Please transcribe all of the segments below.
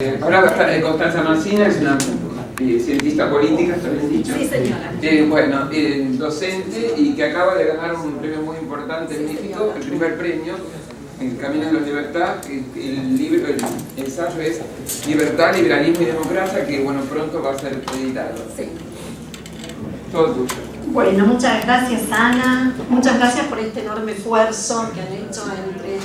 Ahora va a estar Constanza Mancina, es una cientista política, ¿está bien dicho? Sí, señora. Docente y que acaba de ganar un premio muy importante en México, el primer premio, en Camino de la Libertad. El ensayo es Libertad, Liberalismo y Democracia, que pronto va a ser editado. Sí. Todo tuyo. Bueno, muchas gracias, Ana. Muchas gracias por este enorme esfuerzo que han hecho entre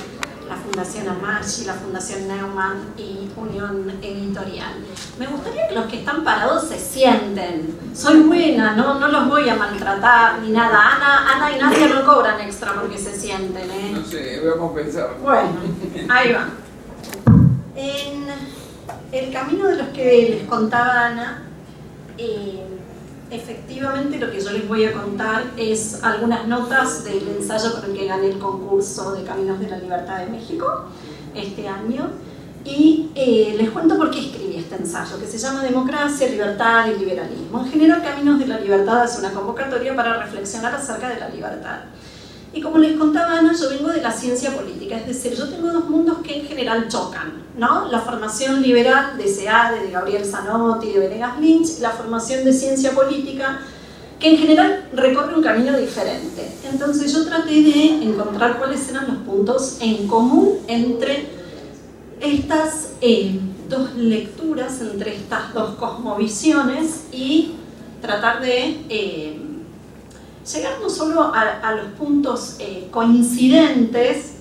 la Fundación Amashi, la Fundación Neumann y Unión Editorial. Me gustaría que los que están parados se sienten. Soy buena, no los voy a maltratar ni nada. Ana y Nadia no cobran extra porque se sienten, ¿eh? No sé, voy a compensar. Bueno, ahí va. En el camino de los que les contaba Ana, efectivamente lo que yo les voy a contar es algunas notas del ensayo por el que gané el concurso de Caminos de la Libertad de México este año, y les cuento por qué escribí este ensayo, que se llama Democracia, Libertad y Liberalismo. En general, Caminos de la Libertad es una convocatoria para reflexionar acerca de la libertad. Y como les contaba Ana, yo vengo de la ciencia política, es decir, yo tengo dos mundos que en general chocan, ¿no? La formación liberal de SEADE, de Gabriel Zanotti, de Venegas Lynch, y la formación de ciencia política, que en general recorre un camino diferente. Entonces yo traté de encontrar cuáles eran los puntos en común entre estas dos lecturas, entre estas dos cosmovisiones, y tratar de llegar no solo a los puntos coincidentes.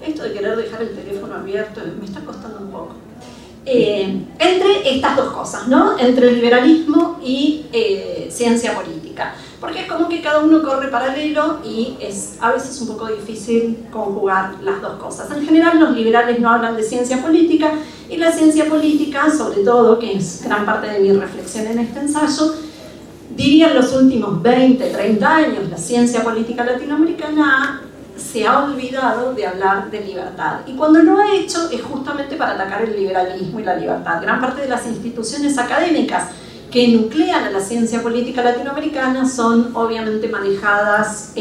Esto de querer dejar el teléfono abierto me está costando un poco. Entre estas dos cosas, ¿no? Entre el liberalismo y ciencia política. Porque es como que cada uno corre paralelo y es a veces un poco difícil conjugar las dos cosas. En general los liberales no hablan de ciencia política, y la ciencia política, sobre todo, que es gran parte de mi reflexión en este ensayo, diría en los últimos 20, 30 años, la ciencia política latinoamericana se ha olvidado de hablar de libertad. Y cuando lo ha hecho es justamente para atacar el liberalismo y la libertad. Gran parte de las instituciones académicas que nuclean a la ciencia política latinoamericana son obviamente manejadas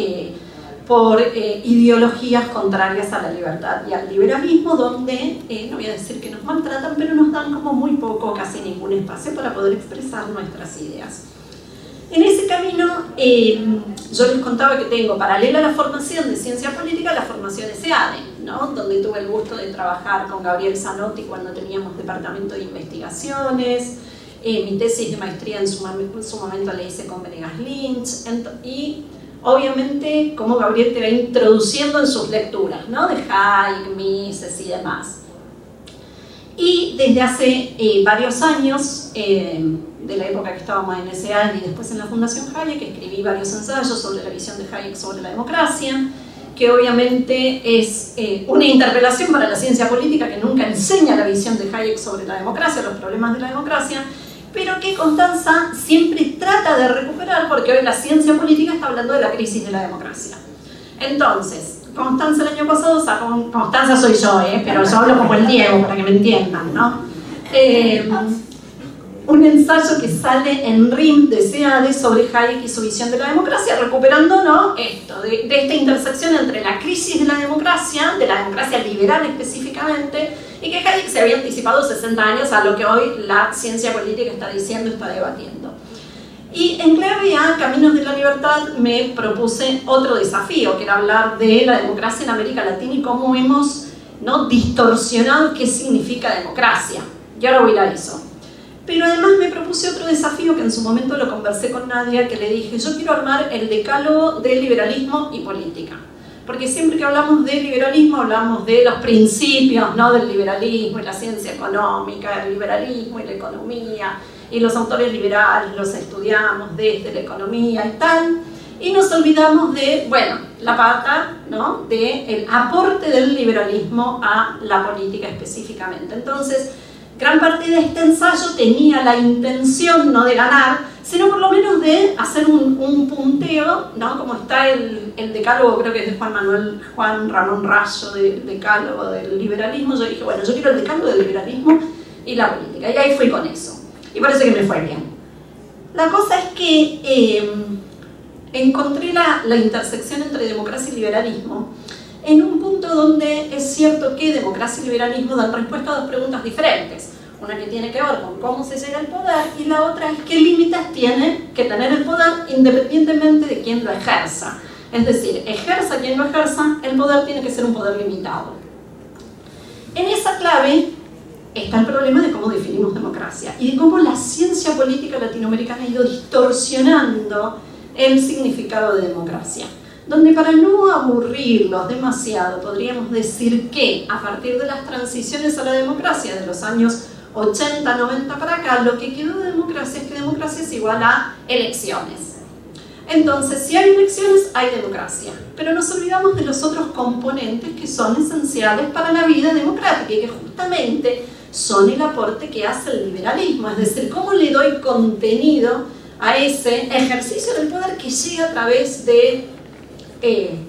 por ideologías contrarias a la libertad y al liberalismo, donde, no voy a decir que nos maltratan, pero nos dan como muy poco, casi ningún espacio para poder expresar nuestras ideas. En ese camino, yo les contaba que tengo paralela a la formación de ciencia política, la formación SEADE, ¿no? Donde tuve el gusto de trabajar con Gabriel Zanotti cuando teníamos departamento de investigaciones. Mi tesis de maestría en su momento la hice con Venegas Lynch, y obviamente como Gabriel te va introduciendo en sus lecturas, ¿no? De Hayek, Mises y demás. Y desde hace varios años, de la época que estábamos en SEADE y después en la Fundación Hayek, escribí varios ensayos sobre la visión de Hayek sobre la democracia, que obviamente es una interpelación para la ciencia política, que nunca enseña la visión de Hayek sobre la democracia, los problemas de la democracia, pero que Constanza siempre trata de recuperar, porque hoy la ciencia política está hablando de la crisis de la democracia. Entonces, Constanza el año pasado sacó Constanza soy yo, pero yo hablo como el Diego para que me entiendan, ¿no? Un ensayo que sale en RIM de SEADE sobre Hayek y su visión de la democracia, recuperando, ¿no? Esto, de esta intersección entre la crisis de la democracia liberal específicamente, y que Hayek se había anticipado 60 años a lo que hoy la ciencia política está diciendo, está debatiendo. Y en clave a Caminos de la Libertad me propuse otro desafío, que era hablar de la democracia en América Latina y cómo hemos, ¿no?, distorsionado qué significa democracia. Y ahora voy a ir a eso. Pero además me propuse otro desafío que en su momento lo conversé con Nadia, que le dije, yo quiero armar el decálogo de liberalismo y política. Porque siempre que hablamos de liberalismo hablamos de los principios, ¿no?, del liberalismo y la ciencia económica, el liberalismo y la economía, y los autores liberales los estudiamos desde la economía y tal, y nos olvidamos de, la pata, ¿no?, del aporte del liberalismo a la política específicamente. Entonces, gran parte de este ensayo tenía la intención no de ganar, sino por lo menos de hacer un punteo, ¿no? Como está el decálogo, creo que es de Juan Ramón Rayo, del decálogo del liberalismo. Yo dije, yo quiero el decálogo del liberalismo y la política, y ahí fui con eso. Y parece que me fue bien. La cosa es que encontré la intersección entre democracia y liberalismo en un punto donde es cierto que democracia y liberalismo dan respuesta a dos preguntas diferentes. Una que tiene que ver con cómo se llega al poder y la otra es qué límites tiene que tener el poder independientemente de quién lo ejerza. Es decir, ejerza quien lo ejerza, el poder tiene que ser un poder limitado. En esa clave está el problema de cómo definimos democracia y de cómo la ciencia política latinoamericana ha ido distorsionando el significado de democracia. Donde para no aburrirlos demasiado podríamos decir que a partir de las transiciones a la democracia de los años 80, 90 para acá, lo que quedó de democracia es que democracia es igual a elecciones. Entonces, si hay elecciones, hay democracia. Pero nos olvidamos de los otros componentes que son esenciales para la vida democrática y que justamente son el aporte que hace el liberalismo. Es decir, cómo le doy contenido a ese ejercicio del poder que llega a través de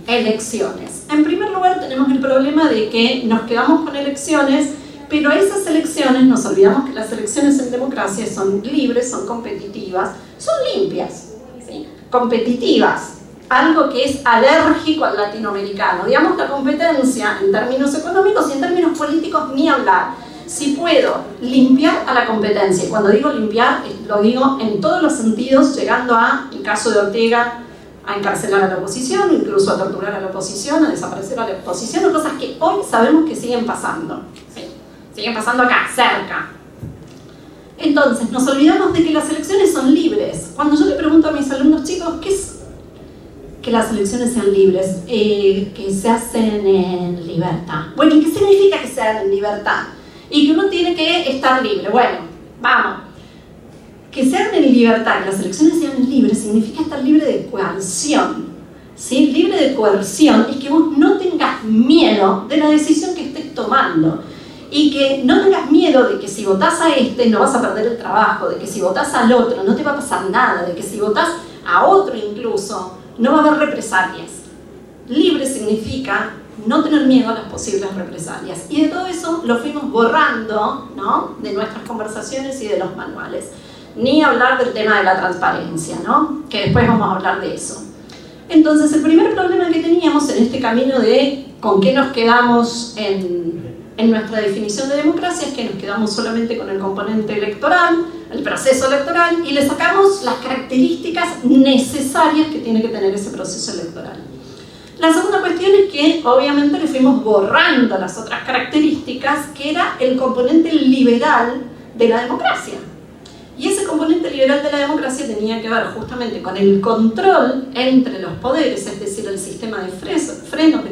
elecciones. En primer lugar, tenemos el problema de que nos quedamos con elecciones, pero esas elecciones, nos olvidamos que las elecciones en democracia son libres, son competitivas, son limpias, ¿sí? Competitivas, algo que es alérgico al latinoamericano. Digamos, la competencia en términos económicos y en términos políticos, ni hablar. Si puedo limpiar a la competencia, y cuando digo limpiar, lo digo en todos los sentidos, llegando a, el caso de Ortega, a encarcelar a la oposición, incluso a torturar a la oposición, a desaparecer a la oposición, o cosas que hoy sabemos que siguen pasando. ¿Sí? Siguen pasando acá, cerca. Entonces, nos olvidamos de que las elecciones son libres. Cuando yo le pregunto a mis alumnos, chicos, ¿qué es que las elecciones sean libres? Que se hacen en libertad. Bueno, ¿y qué significa que se hagan en libertad? Y que uno tiene que estar libre. Bueno, vamos. Que se hagan en libertad, que las elecciones sean libres, significa estar libre de coerción. ¿Sí? Libre de coerción es que vos no tengas miedo de la decisión que estés tomando. Y que no tengas miedo de que si votás a este no vas a perder el trabajo, de que si votás al otro no te va a pasar nada, de que si votás a otro incluso no va a haber represalias. Libre significa no tener miedo a las posibles represalias. Y de todo eso lo fuimos borrando, ¿no? De nuestras conversaciones y de los manuales. Ni hablar del tema de la transparencia, ¿no? Que después vamos a hablar de eso. Entonces, el primer problema que teníamos en este camino de con qué nos quedamos en nuestra definición de democracia es que nos quedamos solamente con el componente electoral, el proceso electoral, y le sacamos las características necesarias que tiene que tener ese proceso electoral. La segunda cuestión es que obviamente le fuimos borrando las otras características, que era el componente liberal de la democracia. Y ese componente liberal de la democracia tenía que ver justamente con el control entre los poderes, es decir, el sistema de frenos,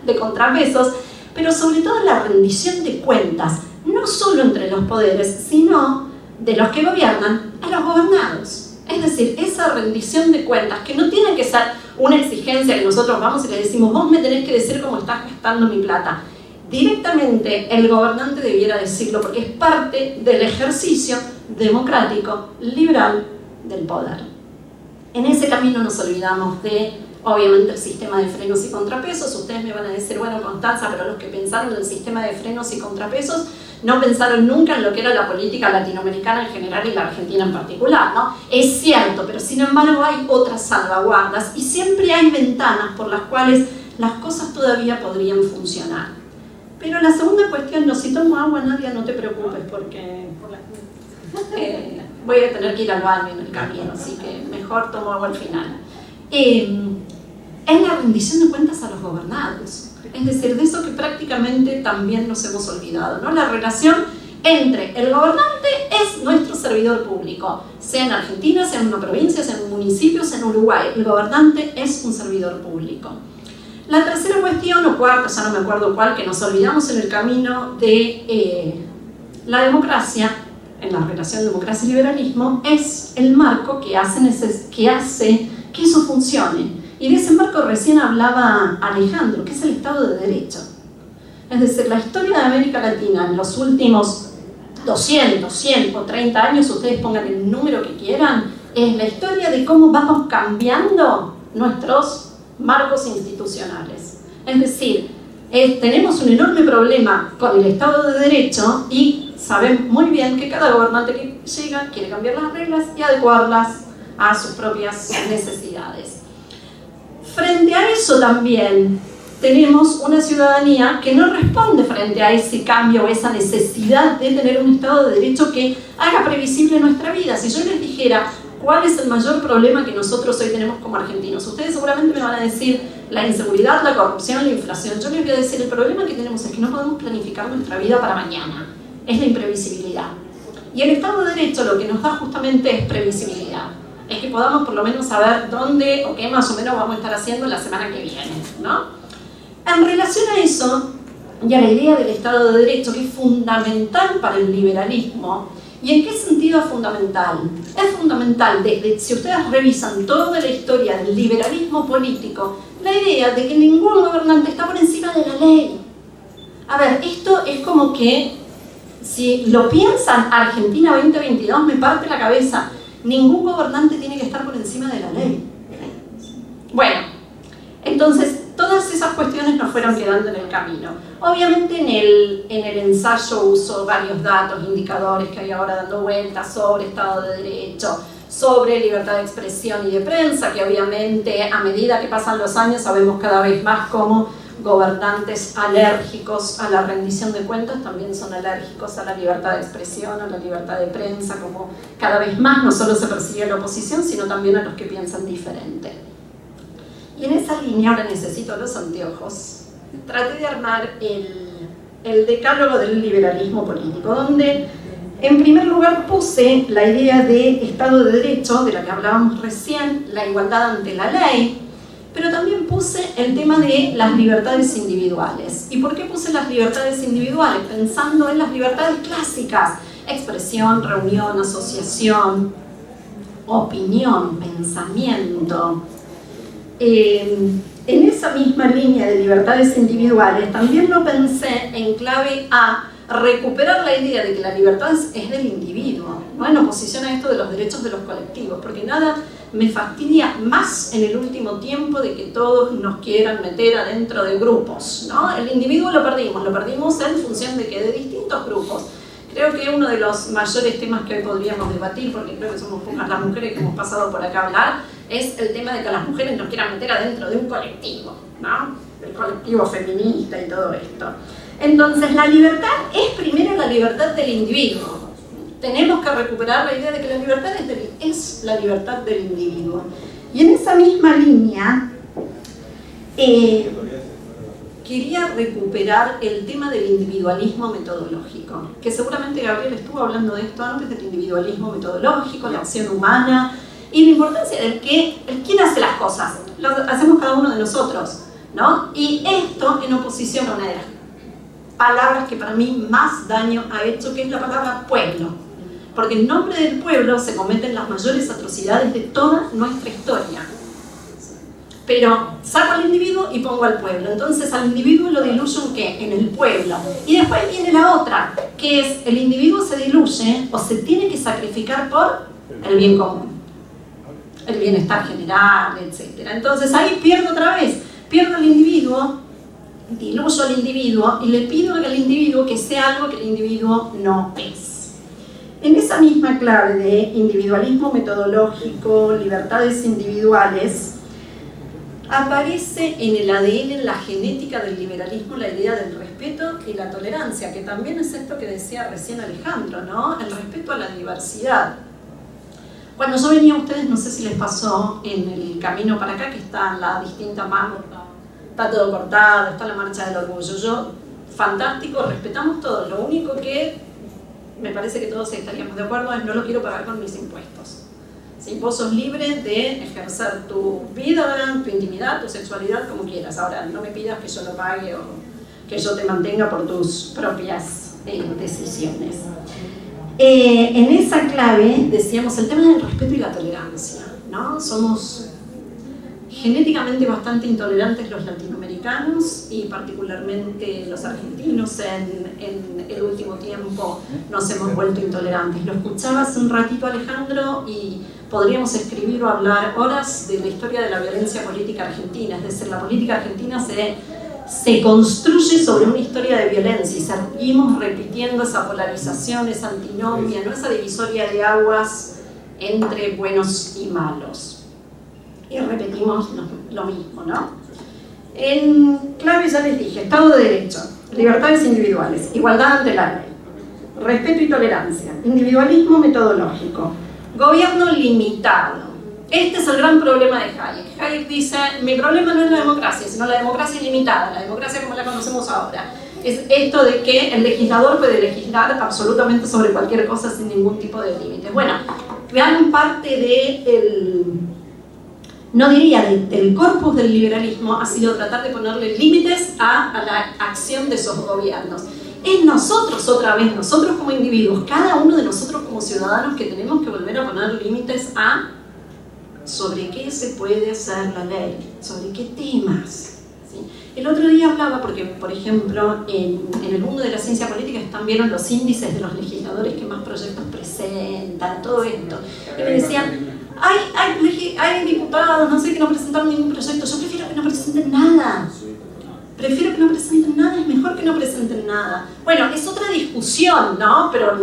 de contrapesos, pero sobre todo la rendición de cuentas, no solo entre los poderes, sino de los que gobiernan a los gobernados. Es decir, esa rendición de cuentas, que no tiene que ser una exigencia que nosotros vamos y le decimos, vos me tenés que decir cómo estás gastando mi plata. Directamente el gobernante debiera decirlo, porque es parte del ejercicio democrático, liberal del poder. En ese camino nos olvidamos de, obviamente, el sistema de frenos y contrapesos. Ustedes me van a decir, bueno, Constanza, pero los que pensaron en el sistema de frenos y contrapesos no pensaron nunca en lo que era la política latinoamericana en general y la Argentina en particular, ¿no? Es cierto, pero sin embargo hay otras salvaguardas y siempre hay ventanas por las cuales las cosas todavía podrían funcionar. Pero la segunda cuestión, no, si tomo agua, Nadia, no te preocupes, porque voy a tener que ir al baño en el camino, así que mejor tomo agua al final. Es la rendición de cuentas a los gobernados. Es decir, de eso que prácticamente también nos hemos olvidado, ¿no? La relación entre el gobernante es nuestro servidor público, sea en Argentina, sea en una provincia, sea en un municipio, sea en Uruguay. El gobernante es un servidor público. La tercera cuestión, o cuarta, ya no me acuerdo cuál, que nos olvidamos en el camino de la democracia, en la relación democracia-liberalismo, es el marco que hace que eso funcione. Y de ese marco recién hablaba Alejandro, que es el Estado de Derecho. Es decir, la historia de América Latina en los últimos 200, 100 o 30 años, ustedes pongan el número que quieran, es la historia de cómo vamos cambiando nuestros marcos institucionales. Es decir, tenemos un enorme problema con el Estado de Derecho y sabemos muy bien que cada gobernante que llega quiere cambiar las reglas y adecuarlas a sus propias necesidades. Frente a eso también, tenemos una ciudadanía que no responde frente a ese cambio o esa necesidad de tener un Estado de Derecho que haga previsible nuestra vida. Si yo les dijera cuál es el mayor problema que nosotros hoy tenemos como argentinos, ustedes seguramente me van a decir la inseguridad, la corrupción, la inflación. Yo les voy a decir, el problema que tenemos es que no podemos planificar nuestra vida para mañana. Es la imprevisibilidad. Y el Estado de Derecho lo que nos da justamente es previsibilidad. Es que podamos por lo menos saber dónde o qué más o menos vamos a estar haciendo la semana que viene, ¿no? En relación a eso, y a la idea del Estado de Derecho, que es fundamental para el liberalismo, ¿y en qué sentido es fundamental? Es fundamental desde, si ustedes revisan toda la historia del liberalismo político, la idea de que ningún gobernante está por encima de la ley. A ver, esto es como que, si lo piensan, Argentina 2022 me parte la cabeza. Ningún gobernante tiene que estar por encima de la ley. Bueno, entonces todas esas cuestiones nos fueron quedando en el camino. Obviamente en el ensayo uso varios datos, indicadores que hay ahora dando vueltas sobre Estado de Derecho, sobre libertad de expresión y de prensa, que obviamente a medida que pasan los años sabemos cada vez más cómo gobernantes alérgicos a la rendición de cuentas también son alérgicos a la libertad de expresión, a la libertad de prensa, como cada vez más no solo se persigue a la oposición, sino también a los que piensan diferente. Y en esa línea, ahora necesito los anteojos, traté de armar el decálogo del liberalismo político, donde en primer lugar puse la idea de Estado de Derecho, de la que hablábamos recién, la igualdad ante la ley, pero también puse el tema de las libertades individuales. ¿Y por qué puse las libertades individuales? Pensando en las libertades clásicas: expresión, reunión, asociación, opinión, pensamiento. En esa misma línea de libertades individuales también lo pensé en clave a recuperar la idea de que la libertad es del individuo, ¿no? En oposición a esto de los derechos de los colectivos, porque nada me fastidia más en el último tiempo de que todos nos quieran meter adentro de grupos, ¿no? El individuo lo perdimos en función de que de distintos grupos. Creo que uno de los mayores temas que hoy podríamos debatir, porque creo que somos pocas las mujeres que hemos pasado por acá a hablar, es el tema de que las mujeres nos quieran meter adentro de un colectivo, ¿no? El colectivo feminista y todo esto. Entonces, la libertad es primero la libertad del individuo. Tenemos que recuperar la idea de que la libertad es la libertad del individuo. Y en esa misma línea, quería recuperar el tema del individualismo metodológico, que seguramente Gabriel estuvo hablando de esto antes, del individualismo metodológico, la acción humana, y la importancia del quién hace las cosas. Lo hacemos cada uno de nosotros, ¿no? Y esto en oposición a una de las palabras que para mí más daño ha hecho, que es la palabra pueblo. Porque en nombre del pueblo se cometen las mayores atrocidades de toda nuestra historia. Pero saco al individuo y pongo al pueblo. Entonces al individuo lo diluyo ¿en qué? En el pueblo. Y después viene la otra, que es el individuo se diluye o se tiene que sacrificar por el bien común, el bienestar general, etc. Entonces ahí pierdo otra vez, pierdo al individuo, diluyo al individuo y le pido al individuo que sea algo que el individuo no es. En esa misma clave de individualismo metodológico, libertades individuales, aparece en el ADN, en la genética del liberalismo, la idea del respeto y la tolerancia, que también es esto que decía recién Alejandro, ¿no? El respeto a la diversidad. Cuando yo venía a ustedes, no sé si les pasó en el camino para acá, que están las distintas manos, está todo cortado, está la marcha del orgullo. Fantástico, respetamos todo. Lo único que me parece que todos estaríamos de acuerdo es no lo quiero pagar con mis impuestos. ¿Sí? Vos sos libre de ejercer tu vida, tu intimidad, tu sexualidad como quieras. Ahora, no me pidas que yo lo pague o que yo te mantenga por tus propias decisiones. En esa clave decíamos el tema del respeto y la tolerancia, ¿no? Somos genéticamente bastante intolerantes los latinoamericanos y particularmente los argentinos en el último tiempo nos hemos vuelto intolerantes. Lo escuchaba hace un ratito Alejandro y podríamos escribir o hablar horas de la historia de la violencia política argentina, es decir, la política argentina se construye sobre una historia de violencia y seguimos repitiendo esa polarización, esa antinomia, ¿no? Esa divisoria de aguas entre buenos y malos. Y repetimos lo mismo, ¿no? En clave ya les dije, Estado de Derecho, libertades individuales, igualdad ante la ley, respeto y tolerancia, individualismo metodológico, gobierno limitado. Este es el gran problema de Hayek. Hayek dice, mi problema no es la democracia, sino la democracia ilimitada, la democracia como la conocemos ahora. Es esto de que el legislador puede legislar absolutamente sobre cualquier cosa sin ningún tipo de límites. Bueno, gran parte no diría del corpus del liberalismo ha sido tratar de ponerle límites a la acción de esos gobiernos. Es nosotros, otra vez, nosotros como individuos, cada uno de nosotros como ciudadanos que tenemos que volver a poner límites a sobre qué se puede hacer la ley, sobre qué temas. ¿Sí? El otro día hablaba, porque por ejemplo en el mundo de la ciencia política vieron los índices de los legisladores que más proyectos presentan, todo esto, y me decían, hay diputados, no sé, que no presentaron ningún proyecto. Yo prefiero que no presenten nada. Prefiero que no presenten nada, es mejor que no presenten nada. Bueno, es otra discusión, ¿no? Pero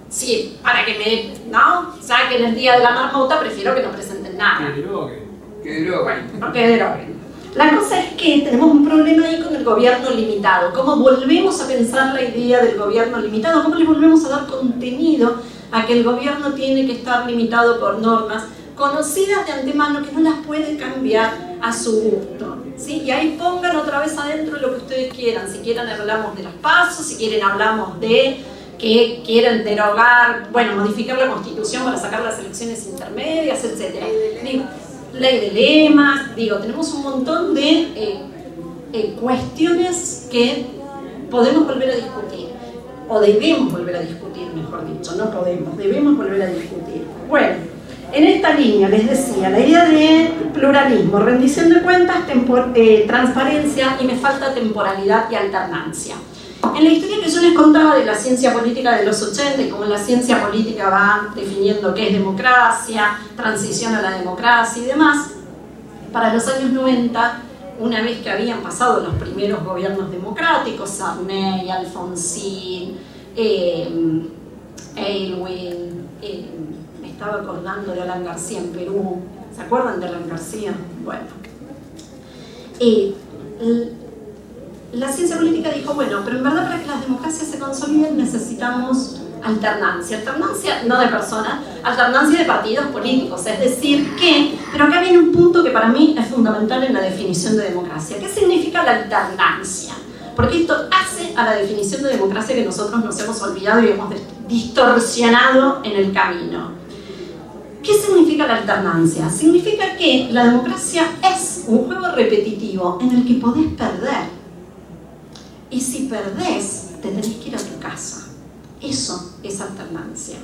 sí, para que ¿no? Saquen el día de la marmota, prefiero que no presenten nada. Que deroguen. Bueno, que deroguen. La cosa es que tenemos un problema ahí con el gobierno limitado. ¿Cómo volvemos a pensar la idea del gobierno limitado? ¿Cómo le volvemos a dar contenido a que el gobierno tiene que estar limitado por normas conocidas de antemano que no las puede cambiar a su gusto? ¿Sí? Y ahí pongan otra vez adentro lo que ustedes quieran. Si quieren hablamos de los pasos, si quieren hablamos de que quieren derogar, bueno, modificar la Constitución para sacar las elecciones intermedias, etc. Digo, ley de lemas, tenemos un montón de cuestiones que podemos volver a discutir, o debemos volver a discutir, mejor dicho, no podemos, debemos volver a discutir. Bueno, en esta línea les decía, la idea de pluralismo, rendición de cuentas, transparencia, y me falta temporalidad y alternancia. En la historia que yo les contaba de la ciencia política de los 80 y cómo la ciencia política va definiendo qué es democracia, transición a la democracia y demás, para los años 90, una vez que habían pasado los primeros gobiernos democráticos, Sarney, Alfonsín, Aylwin, me estaba acordando de Alan García en Perú, ¿se acuerdan de Alan García? Bueno, la ciencia política dijo, bueno, pero en verdad para que las democracias se consoliden necesitamos alternancia no de personas, alternancia de partidos políticos, es decir pero acá viene un punto que para mí es fundamental en la definición de democracia. ¿Qué significa la alternancia? Porque esto hace a la definición de democracia que nosotros nos hemos olvidado y hemos distorsionado en el camino. ¿Qué significa la alternancia? Significa que la democracia es un juego repetitivo en el que podés perder. Y si perdés, te tenés que ir a tu casa. Eso es alternancia.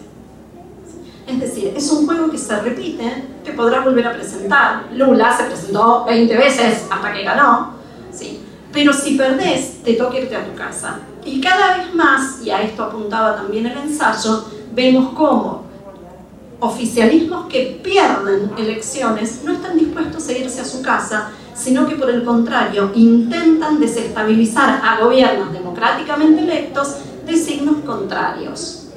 Es decir, es un juego que se repite, te podrás volver a presentar. Lula se presentó 20 veces hasta que ganó, ¿sí? Pero si perdés, te toca irte a tu casa. Y cada vez más, y a esto apuntaba también el ensayo, vemos cómo oficialismos que pierden elecciones no están dispuestos a irse a su casa, sino que por el contrario intentan desestabilizar a gobiernos democráticamente electos de signos contrarios.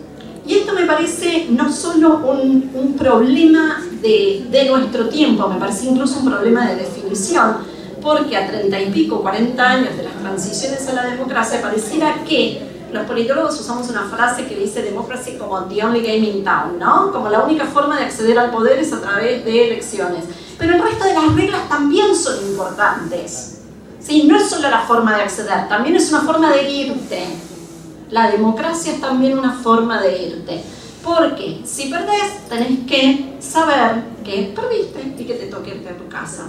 Y esto me parece no solo un problema de nuestro tiempo, me parece incluso un problema de definición, porque a 30 y pico, 40 años de las transiciones a la democracia, pareciera que los politólogos usamos una frase que dice democracy como the only game in town, ¿no? Como la única forma de acceder al poder es a través de elecciones. Pero el resto de las reglas también son importantes. ¿Sí? No es solo la forma de acceder, también es una forma de irte. La democracia es también una forma de irte. Porque si perdés, tenés que saber que perdiste y que te toque irte a tu casa.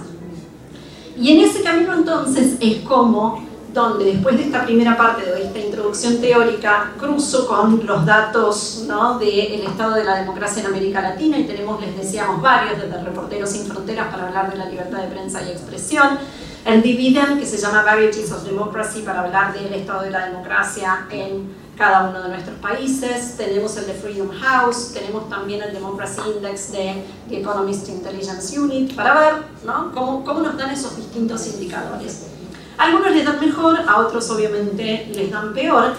Y en ese camino entonces es como donde después de esta primera parte de esta introducción teórica cruzo con los datos, ¿no?, del estado de la democracia en América Latina, y tenemos, les decíamos, varios, desde Reporteros Sin Fronteras para hablar de la libertad de prensa y expresión, el Dividend, que se llama Varieties of Democracy, para hablar del estado de la democracia en cada uno de nuestros países, tenemos el de Freedom House, tenemos también el Democracy Index de The Economist Intelligence Unit, para ver, ¿no?, cómo nos dan esos distintos indicadores. A algunos les dan mejor, a otros obviamente les dan peor,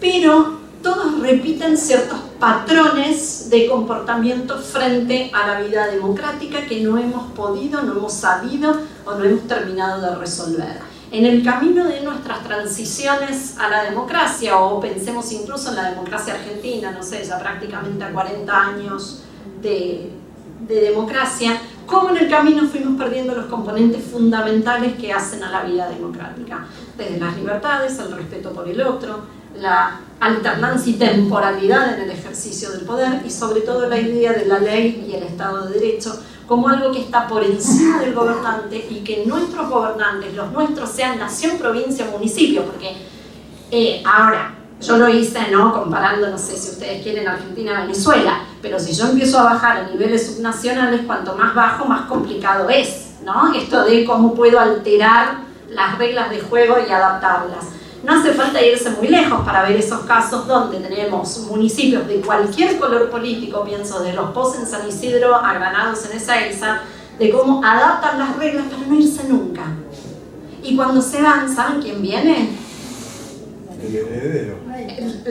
pero todos repiten ciertos patrones de comportamiento frente a la vida democrática que no hemos podido, no hemos sabido o no hemos terminado de resolver. En el camino de nuestras transiciones a la democracia, o pensemos incluso en la democracia argentina, no sé, ya prácticamente a 40 años de democracia, cómo en el camino fuimos perdiendo los componentes fundamentales que hacen a la vida democrática, desde las libertades, el respeto por el otro, la alternancia y temporalidad en el ejercicio del poder y sobre todo la idea de la ley y el Estado de Derecho como algo que está por encima del gobernante y que nuestros gobernantes, los nuestros, sean nación, provincia, municipio, porque ahora, yo lo hice, ¿no?, comparando, no sé si ustedes quieren, Argentina, Venezuela, pero si yo empiezo a bajar a niveles subnacionales, cuanto más bajo, más complicado es, ¿no? Esto de cómo puedo alterar las reglas de juego y adaptarlas. No hace falta irse muy lejos para ver esos casos donde tenemos municipios de cualquier color político, pienso de Los Pozos en San Isidro a Granados en Ezeiza, de cómo adaptan las reglas para no irse nunca. Y cuando se van, ¿saben quién viene? El heredero.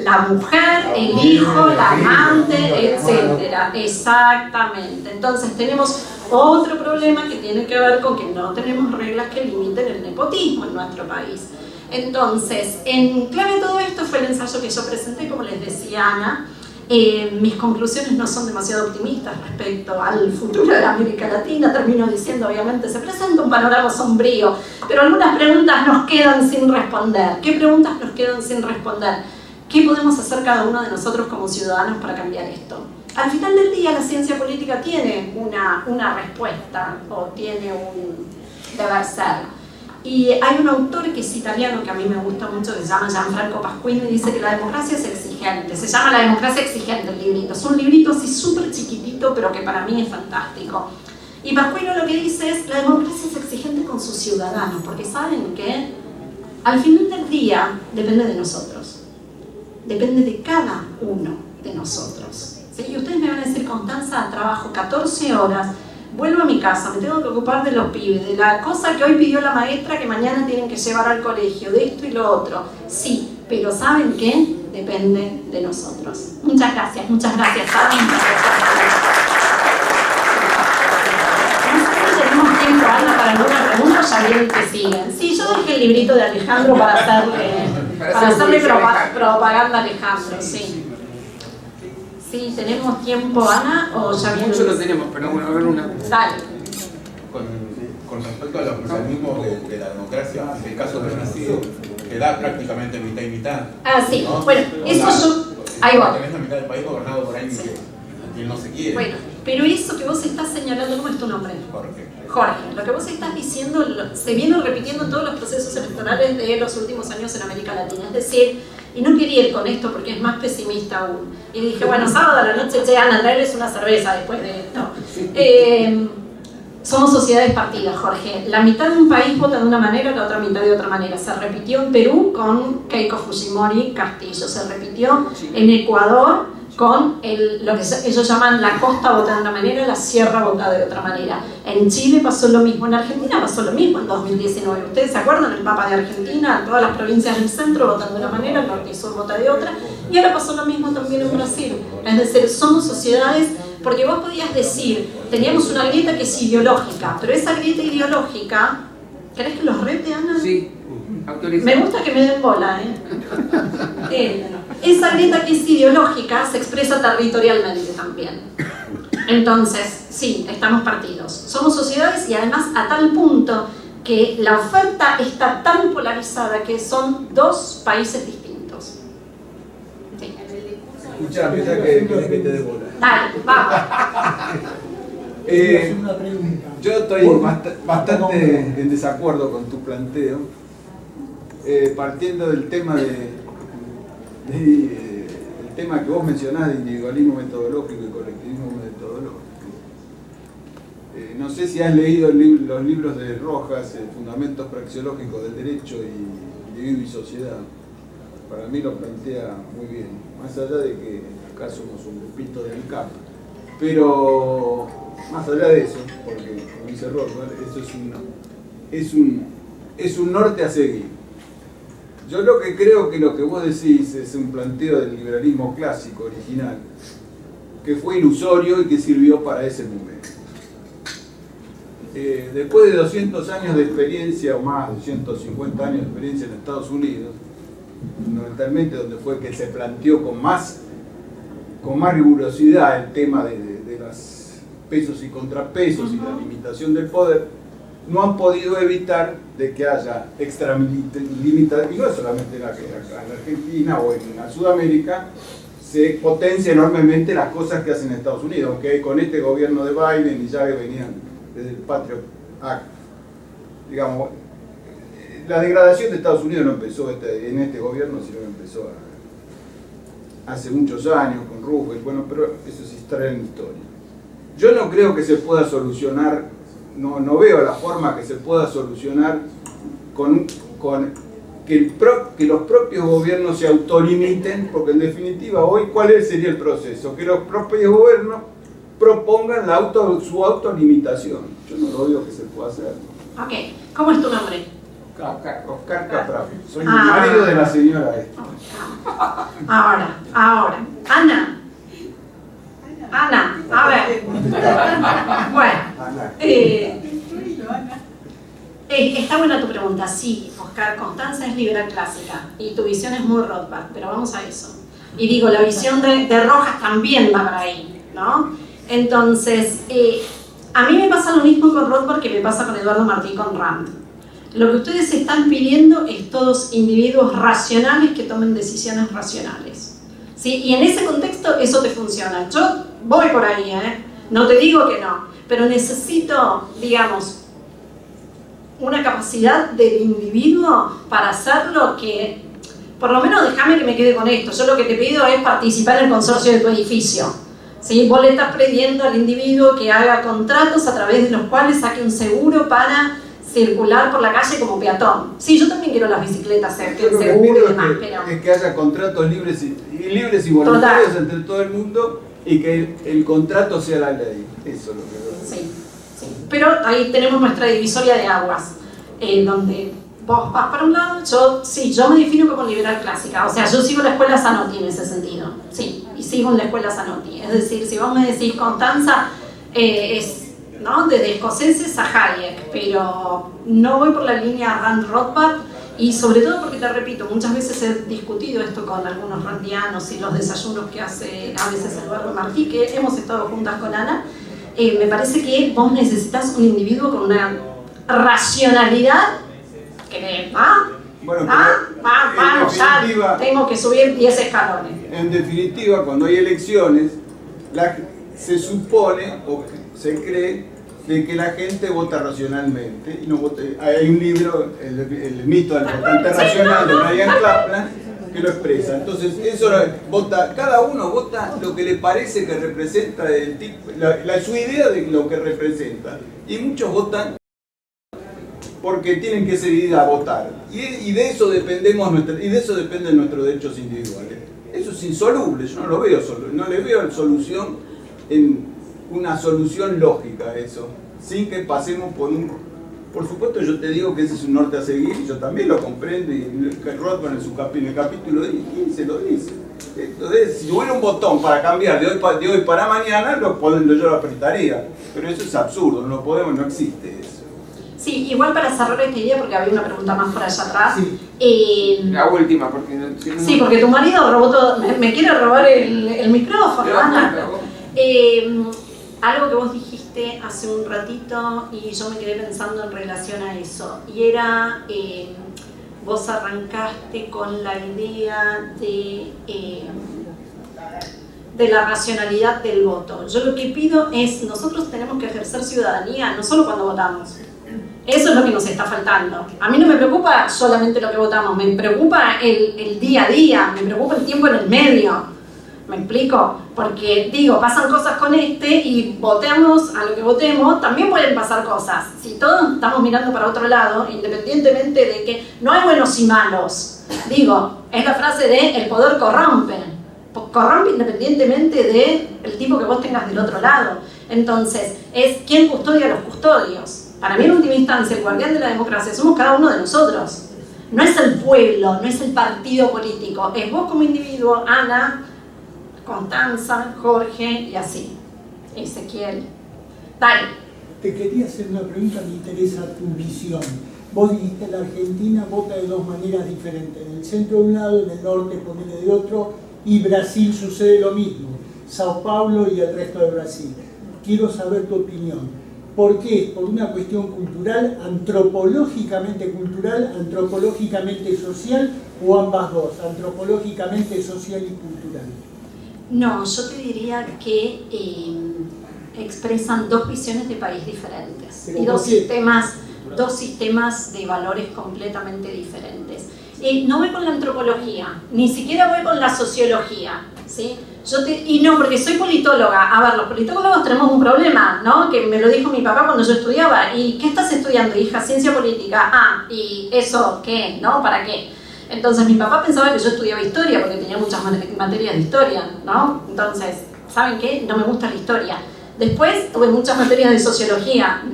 La mujer, el hijo, la amante, etc. Exactamente. Entonces tenemos otro problema que tiene que ver con que no tenemos reglas que limiten el nepotismo en nuestro país. Entonces, en clave de todo esto fue el ensayo que yo presenté, como les decía Ana. Mis conclusiones no son demasiado optimistas respecto al futuro de América Latina. Termino diciendo, obviamente, se presenta un panorama sombrío, pero algunas preguntas nos quedan sin responder. ¿Qué preguntas nos quedan sin responder? ¿Qué podemos hacer cada uno de nosotros como ciudadanos para cambiar esto? Al final del día, la ciencia política tiene una respuesta, o tiene un deber ser. Y hay un autor que es italiano, que a mí me gusta mucho, que se llama Gianfranco Pasquini, y dice que la democracia es exigente. Se llama La democracia exigente el librito. Es un librito así súper chiquitito, pero que para mí es fantástico. Y Pasquini lo que dice es, la democracia es exigente con sus ciudadanos, porque saben que al final del día depende de nosotros. Depende de cada uno de nosotros. ¿Sí? Y ustedes me van a decir, Constanza, trabajo 14 horas, vuelvo a mi casa, me tengo que ocupar de los pibes, de la cosa que hoy pidió la maestra que mañana tienen que llevar al colegio, de esto y lo otro. Sí, pero ¿saben qué? Depende de nosotros. Muchas gracias, muchas gracias. Nosotros tenemos tiempo, Ana, para alguna pregunta, ya bien que siguen. Sí, yo dejé el librito de Alejandro para hacerle propaganda a Alejandro, sí. Sí, ¿tenemos tiempo, Ana? ¿O ya bien? Mucho lo tenemos, pero bueno, a ver una. Dale. Con respecto a los mecanismos de la democracia, en el caso de Brasil, que da prácticamente mitad y mitad. Ah, sí. ¿no? Bueno, eso yo... Ahí va. Tenés la mitad del país gobernado por alguien que no se quiere. Bueno, pero eso que vos estás señalando, ¿cómo es tu nombre? Jorge, lo que vos estás diciendo se viene repitiendo en todos los procesos electorales de los últimos años en América Latina. Es decir, y no quería ir con esto porque es más pesimista aún. Y dije, bueno, sábado a la noche, che, Ana, traerles una cerveza después de esto. Somos sociedades partidas, Jorge. La mitad de un país vota de una manera, la otra mitad de otra manera. Se repitió en Perú con Keiko Fujimori Castillo. Se repitió en Ecuador con lo que ellos llaman la costa vota de una manera, la sierra vota de otra manera. En Chile pasó lo mismo, en Argentina pasó lo mismo en 2019. ¿Ustedes se acuerdan? El mapa de Argentina, todas las provincias del centro votan de una manera, el norte y sur vota de otra, y ahora pasó lo mismo también en Brasil. Es decir, somos sociedades, porque vos podías decir, teníamos una grieta que es ideológica, pero esa grieta ideológica, ¿querés que los rete, Ana? Sí, autoriza. Me gusta que me den bola, esa grieta que es ideológica se expresa territorialmente también. Entonces, sí, estamos partidos. Somos sociedades y además a tal punto que la oferta está tan polarizada que son dos países distintos. Sí. Escuchá, pensá que querés que te dé bola. Dale, vamos. Yo estoy bastante en desacuerdo con tu planteo, partiendo del tema el tema que vos mencionás de individualismo metodológico y colectivismo metodológico. No sé si has leído los libros de Rojas, Fundamentos Praxeológicos del Derecho y Individuo y Sociedad. Para mí lo plantea muy bien, más allá de que acá somos un grupito del CAP. Pero más allá de eso, porque como dice Rothbard, eso es un norte a seguir. Yo lo que creo que lo que vos decís es un planteo del liberalismo clásico original, que fue ilusorio y que sirvió para ese momento. después de 200 años de experiencia o más, 250 años de experiencia en Estados Unidos, fundamentalmente donde fue que se planteó con más rigurosidad el tema de los pesos y contrapesos y la limitación del poder, no han podido evitar de que haya extralimitación, y no solamente en la Argentina o en Sudamérica, se potencia enormemente las cosas que hacen en Estados Unidos, aunque con este gobierno de Biden y ya que venían desde el Patriot Act, digamos, la degradación de Estados Unidos no empezó en este gobierno, sino que empezó hace muchos años con Roosevelt, bueno, pero eso es historia en historia. Yo no creo que se pueda solucionar, no veo la forma que se pueda solucionar con que los propios gobiernos se autolimiten, porque en definitiva hoy, ¿cuál sería el proceso? Que los propios gobiernos propongan su autolimitación. Yo no lo veo que se pueda hacer. Ok, ¿cómo es tu nombre? Oscar Caprafi. Soy el marido de la señora esta. Ahora. Ana, a ver. Bueno, está buena tu pregunta. Sí, Oscar, Constanza es liberal clásica y tu visión es muy Rothbard, pero vamos a eso. Y digo, la visión de Rojas también va para ahí, ¿no? Entonces, a mí me pasa lo mismo con Rothbard que me pasa con Eduardo Martí con Rand. Lo que ustedes están pidiendo es todos individuos racionales que tomen decisiones racionales, ¿sí? Y en ese contexto eso te funciona. Yo voy por ahí, no te digo que no, pero necesito, digamos, una capacidad del individuo para hacer lo que, por lo menos déjame que me quede con esto. Yo lo que te pido es participar en el consorcio de tu edificio, ¿sí? Vos le estás pidiendo al individuo que haga contratos a través de los cuales saque un seguro para circular por la calle como peatón. Sí, yo también quiero las bicicletas, seguro y demás, pero... Es que haya contratos libres y voluntarios entre todo el mundo y que el contrato sea la ley. Eso es lo que... Sí. Pero ahí tenemos nuestra divisoria de aguas, donde vos vas para un lado, yo me defino como liberal clásica, o sea, yo sigo la escuela Zanotti en ese sentido, sí, y sigo en la escuela Zanotti, es decir, si vos me decís Constanza, ¿no? Desde escoceses a Hayek, pero no voy por la línea Rand Rothbard, y sobre todo porque te repito, muchas veces he discutido esto con algunos randianos y los desayunos que hace a veces Eduardo Martí, que hemos estado juntas con Ana. Me parece que vos necesitas un individuo con una racionalidad que vamos, ya tengo que subir 10 escalones. En definitiva, cuando hay elecciones, se supone o se cree de que la gente vota racionalmente y no vota. Hay un libro, el mito del votante racional de Brian Kaplan, que lo expresa. Entonces, eso cada uno vota lo que le parece que representa el tipo, su idea de lo que representa. Y muchos votan porque tienen que seguir a votar. Y de eso dependen nuestros derechos individuales. Eso es insoluble, yo no lo veo no le veo solución una solución lógica a eso, sin que pasemos por Por supuesto, yo te digo que ese es un norte a seguir, yo también lo comprendo, y Rothbard en el capítulo 15 lo dice. Entonces, si hubiera un botón para cambiar de hoy para mañana, yo lo apretaría, pero eso es absurdo, no existe eso. Sí, igual para cerrar esta idea, porque había una pregunta más por allá atrás. Sí. La última, porque no... Sí, porque tu marido robó todo, me quiere robar el micrófono, Ana. Algo que vos dijiste hace un ratito y yo me quedé pensando en relación a eso, y era, vos arrancaste con la idea de la racionalidad del voto. Yo lo que pido es, nosotros tenemos que ejercer ciudadanía, no solo cuando votamos. Eso es lo que nos está faltando. A mí no me preocupa solamente lo que votamos, me preocupa el día a día, me preocupa el tiempo en el medio. ¿Me explico? Porque, digo, pasan cosas con y votemos a lo que votemos, también pueden pasar cosas. Si todos estamos mirando para otro lado, independientemente de que no hay buenos y malos, digo, es la frase de el poder corrompe. Corrompe independientemente del tipo que vos tengas del otro lado. Entonces, es quién custodia a los custodios. Para mí, en última instancia, el guardián de la democracia somos cada uno de nosotros. No es el pueblo, no es el partido político, es vos como individuo, Ana, Constanza, Jorge y así. Ezequiel. Dale. Te quería hacer una pregunta, me interesa tu visión. Vos dijiste la Argentina vota de dos maneras diferentes, en el centro de un lado, en el norte ponele de otro, y Brasil sucede lo mismo, Sao Paulo y el resto de Brasil. Quiero saber tu opinión. ¿Por qué? ¿Por una cuestión cultural, antropológicamente social, o ambas dos, antropológicamente social y cultural? No, yo te diría que expresan dos visiones de país diferentes y dos sistemas de valores completamente diferentes. No voy con la antropología, ni siquiera voy con la sociología, ¿sí? Y no, porque soy politóloga. A ver, los politólogos tenemos un problema, ¿no? Que me lo dijo mi papá cuando yo estudiaba. ¿Y qué estás estudiando, hija? Ciencia política. Ah, ¿y eso qué? ¿No? ¿Para qué? Entonces mi papá pensaba que yo estudiaba historia porque tenía muchas materias de historia, ¿no? Entonces, ¿saben qué? No me gusta la historia. Después tuve muchas materias de sociología.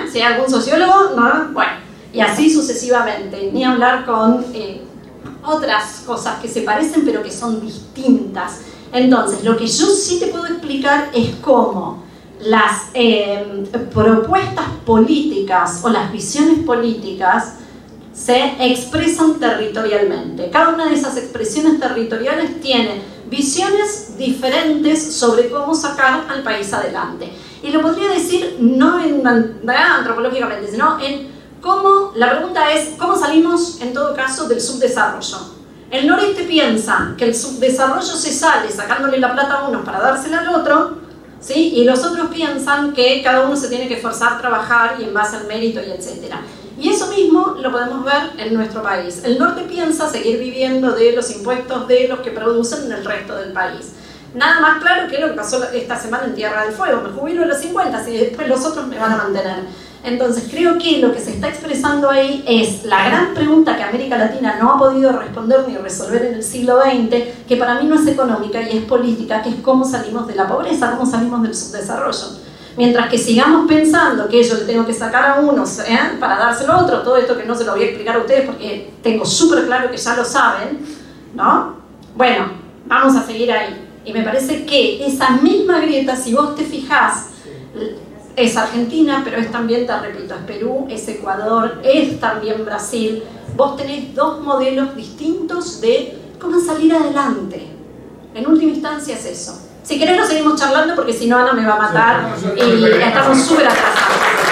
Si hay algún sociólogo, no, bueno, y así sucesivamente. Ni hablar con otras cosas que se parecen pero que son distintas. Entonces, lo que yo sí te puedo explicar es cómo las propuestas políticas o las visiones políticas se expresan territorialmente. Cada una de esas expresiones territoriales tiene visiones diferentes sobre cómo sacar al país adelante. Y lo podría decir no antropológicamente, sino en cómo, la pregunta es, ¿cómo salimos en todo caso del subdesarrollo? El noreste piensa que el subdesarrollo se sale sacándole la plata a uno para dársela al otro, ¿sí? Y los otros piensan que cada uno se tiene que esforzar, trabajar y en base al mérito y etcétera. Y eso mismo lo podemos ver en nuestro país. El norte piensa seguir viviendo de los impuestos de los que producen en el resto del país. Nada más claro que lo que pasó esta semana en Tierra del Fuego. Me jubilo a los 50 y después los otros me van a mantener. Entonces creo que lo que se está expresando ahí es la gran pregunta que América Latina no ha podido responder ni resolver en el siglo XX, que para mí no es económica y es política, que es cómo salimos de la pobreza, cómo salimos del subdesarrollo. Mientras que sigamos pensando que yo le tengo que sacar a unos para dárselo a otro, todo esto que no se lo voy a explicar a ustedes porque tengo súper claro que ya lo saben, ¿no? Bueno, vamos a seguir ahí. Y me parece que esa misma grieta, si vos te fijás, es Argentina, pero es también, te repito, es Perú, es Ecuador, es también Brasil. Vos tenés dos modelos distintos de cómo salir adelante. En última instancia es eso. Si querés lo seguimos charlando porque si no Ana me va a matar y estamos súper atrasados.